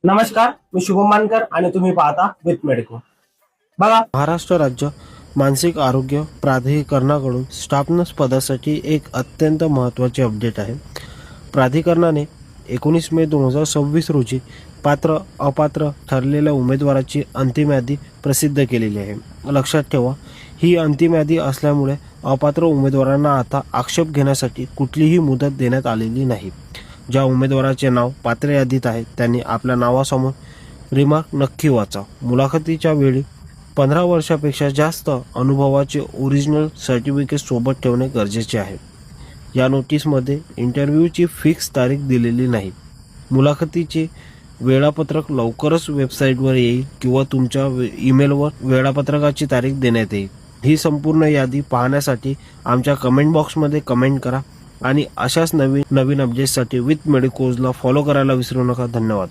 नमस्कार, मी शुभम मानकर आणि तुम्ही पाहता विथ मेडिको. बघा, महाराष्ट्र राज्य मानसिक आरोग्य प्राधिकरणाकडून स्टाफ नर्स पदासाठी एक अत्यंत महत्त्वाचे अपडेट आहे. प्राधिकरणाने 19 मे 2026 रोजी पात्र अपात्र ठरलेल्या उमेदवाराची अंतिम यादी प्रसिद्ध केलेली आहे. लक्षात ठेवा, ही अंतिम यादी असल्यामुळे अपात्र उमेदवारांना आता आक्षेप घेण्यासाठी कुठलीही मुदत देण्यात आलेली नाही. ज्या उमेदवाराचे नाव पात्र यादीत आहे त्यांनी आपल्या नावासमोर रिमार्क नक्की वाचा. मुलाखतीच्या वेळी 15 वर्षापेक्षा जास्त अनुभवाचे ओरिजिनल सर्टिफिकेट सोबत ठेवणे गरजेचे आहे. या नोटीसमध्ये इंटरव्ह्यूची फिक्स तारीख दिलेली नाही. मुलाखतीचे वेळापत्रक लवकरच वेबसाईटवर येईल किंवा तुमच्या ईमेलवर वेळापत्रकाची तारीख देण्यात येईल. ही संपूर्ण यादी पाहण्यासाठी आमच्या कमेंट बॉक्समध्ये कमेंट करा आणि अशाच नवीन अपडेट्ससाठी विथ मेडिकोजला फॉलो करायला विसरू नका. धन्यवाद.